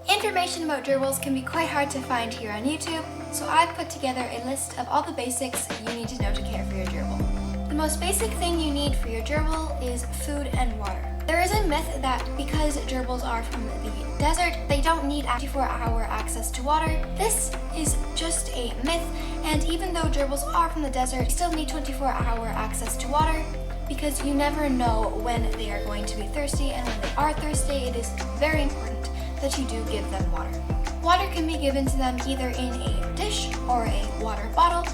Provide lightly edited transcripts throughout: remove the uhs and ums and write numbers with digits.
Information about gerbils can be quite hard to find here on YouTube, so I've put together a list of all the basics you need to know to care for your gerbil. The most basic thing you need for your gerbil is food and water. There is a myth that because gerbils are from the desert, they don't need 24-hour access to water. This is just a myth, and even though gerbils are from the desert, they still need 24-hour access to water because you never know when they are going to be thirsty, and when they are thirsty, it is very important that you do give them water. Water can be given to them either in a dish or a water bottle,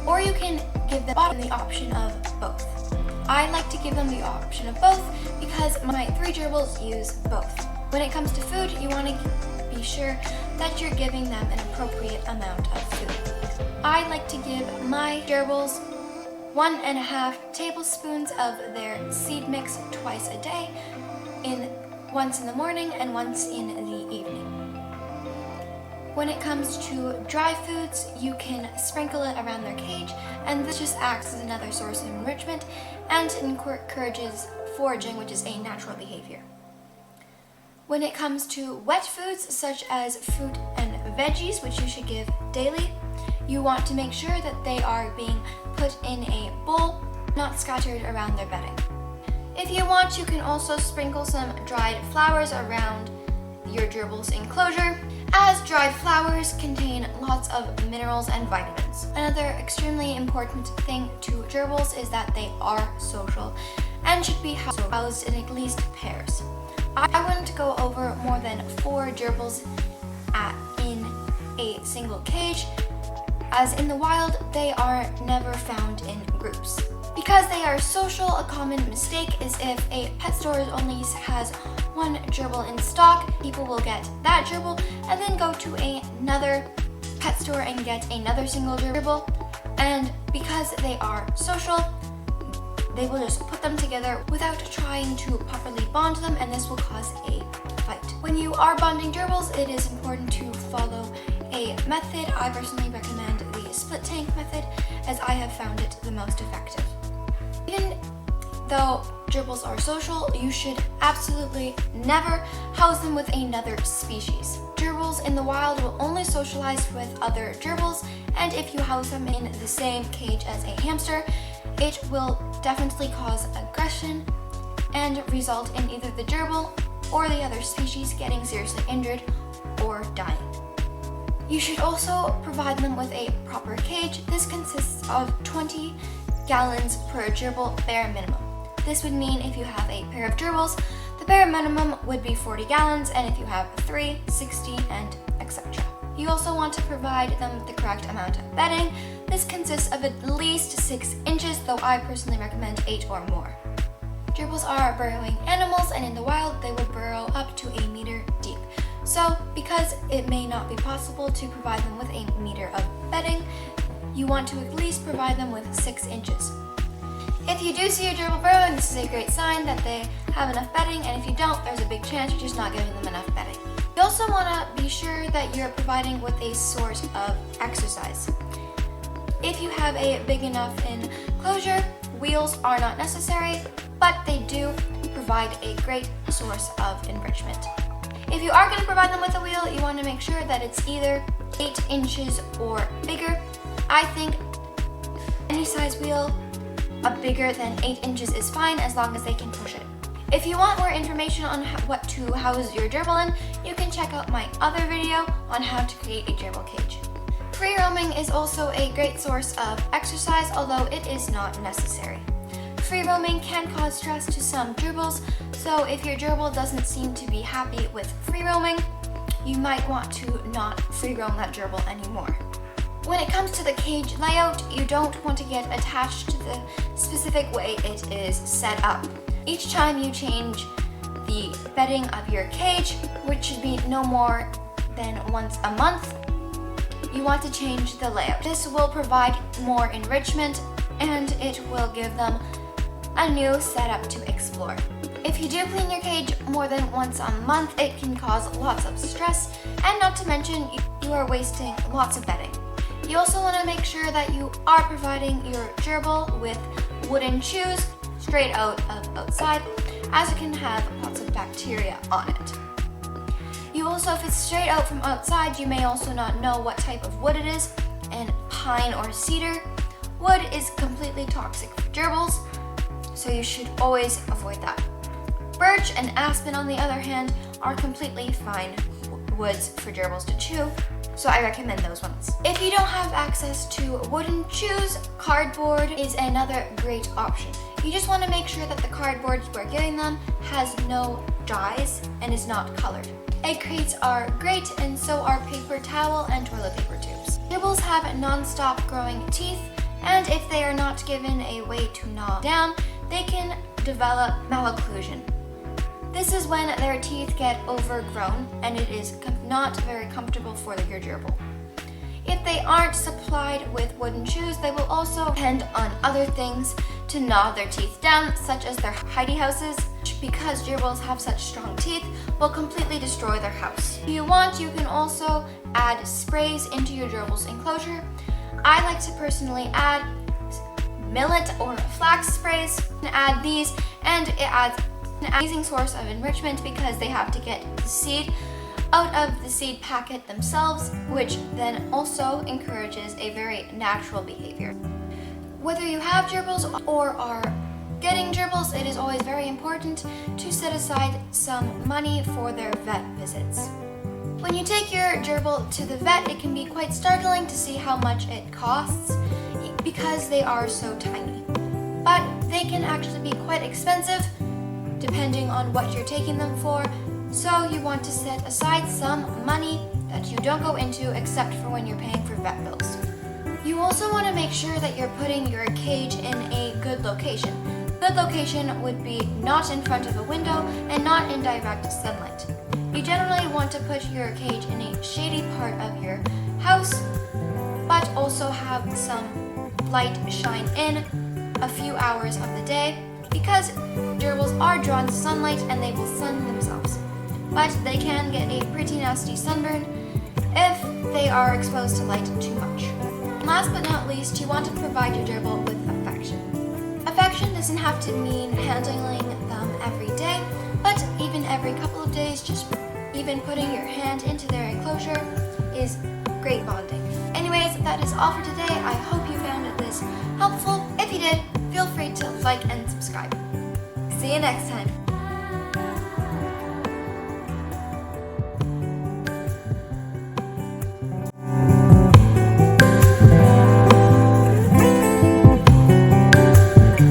or you can give them the option of both. I like to give them the option of both because my 3 gerbils use both. When it comes to food, you want to be sure that you're giving them an appropriate amount of food. I like to give my gerbils 1.5 tablespoons of their seed mix twice a day, once in the morning and once in the evening. When it comes to dry foods, you can sprinkle it around their cage, and this just acts as another source of enrichment and encourages foraging, which is a natural behavior. When it comes to wet foods, such as fruit and veggies, which you should give daily, you want to make sure that they are being put in a bowl, not scattered around their bedding. If you want, you can also sprinkle some dried flowers around your gerbil's enclosure, as dried flowers contain lots of minerals and vitamins. Another extremely important thing to gerbils is that they are social and should be housed in at least pairs. I wouldn't go over more than 4 gerbils in a single cage, as in the wild they are never found in groups. Because they are social, a common mistake is if a pet store only has 1 gerbil in stock, people will get that gerbil and then go to another pet store and get another single gerbil, and because they are social, they will just put them together without trying to properly bond them, and this will cause a fight. When you are bonding gerbils, it is important to follow a method. I personally recommend the split tank method, as I have found it the most effective. Even though gerbils are social, you should absolutely never house them with another species. Gerbils in the wild will only socialize with other gerbils, and if you house them in the same cage as a hamster, it will definitely cause aggression and result in either the gerbil or the other species getting seriously injured or dying. You should also provide them with a proper cage. This consists of 20 gallons per gerbil bare minimum. This would mean if you have a pair of gerbils, the bare minimum would be 40 gallons, and if you have 3, 60, and etc. You also want to provide them the correct amount of bedding. This consists of at least 6 inches, though I personally recommend 8 or more. Gerbils are burrowing animals, and in the wild they would burrow up to 1 meter deep. So, because it may not be possible to provide them with 1 meter of bedding, you want to at least provide them with 6 inches. If you do see a gerbil burrowing, this is a great sign that they have enough bedding, and if you don't, there's a big chance you're just not giving them enough bedding. You also want to be sure that you're providing with a source of exercise. If you have a big enough enclosure, wheels are not necessary, but they do provide a great source of enrichment. If you are going to provide them with a wheel, you want to make sure that it's either 8 inches or bigger. I think any size wheel bigger than 8 inches is fine, as long as they can push it. If you want more information on what to house your gerbil in, you can check out my other video on how to create a gerbil cage. Free roaming is also a great source of exercise, although it is not necessary. Free roaming can cause stress to some gerbils, so if your gerbil doesn't seem to be happy with free roaming, you might want to not free roam that gerbil anymore. When it comes to the cage layout, you don't want to get attached to the specific way it is set up. Each time you change the bedding of your cage, which should be no more than once a month, you want to change the layout. This will provide more enrichment, and it will give them a new setup to explore. If you do clean your cage more than once a month, it can cause lots of stress, and not to mention you are wasting lots of bedding. You also want to make sure that you are providing your gerbil with wooden shoes straight out of outside, as it can have lots of bacteria on it. You Also, if it's straight out from outside, you may also not know what type of wood it is, and pine or cedar wood is completely toxic for gerbils, so you should always avoid that. Birch and aspen, on the other hand, are completely fine woods for gerbils to chew, so I recommend those ones. If you don't have access to wooden chews, cardboard is another great option. You just want to make sure that the cardboard we're giving them has no dyes and is not colored. Egg crates are great, and so are paper towel and toilet paper tubes. Gerbils have non-stop growing teeth, and if they are not given a way to gnaw down, they can develop malocclusion. This is when their teeth get overgrown and it is not very comfortable for your gerbil. If they aren't supplied with wooden chews, they will also depend on other things to gnaw their teeth down, such as their hidey houses, which, because gerbils have such strong teeth, will completely destroy their house. If you want, you can also add sprays into your gerbil's enclosure. I like to personally add millet or flax sprays. Add these, and it adds an amazing source of enrichment because they have to get the seed out of the seed packet themselves, which then also encourages a very natural behavior. Whether you have gerbils or are getting gerbils, it is always very important to set aside some money for their vet visits. When you take your gerbil to the vet, it can be quite startling to see how much it costs because they are so tiny. But they can actually be quite expensive depending on what you're taking them for, so you want to set aside some money that you don't go into except for when you're paying for vet bills. You also want to make sure that you're putting your cage in a good location. Good location would be not in front of a window and not in direct sunlight. You generally want to put your cage in a shady part of your house, but also have some light shine in a few hours of the day, because gerbils are drawn to sunlight and they will sun themselves. But they can get a pretty nasty sunburn if they are exposed to light too much. Last but not least, you want to provide your gerbil with affection. Affection doesn't have to mean handling them every day, but even every couple of days, just even putting your hand into their enclosure is great bonding. Anyways, that is all for today. I hope you found this helpful. If you did, feel free to like and subscribe. See you next time.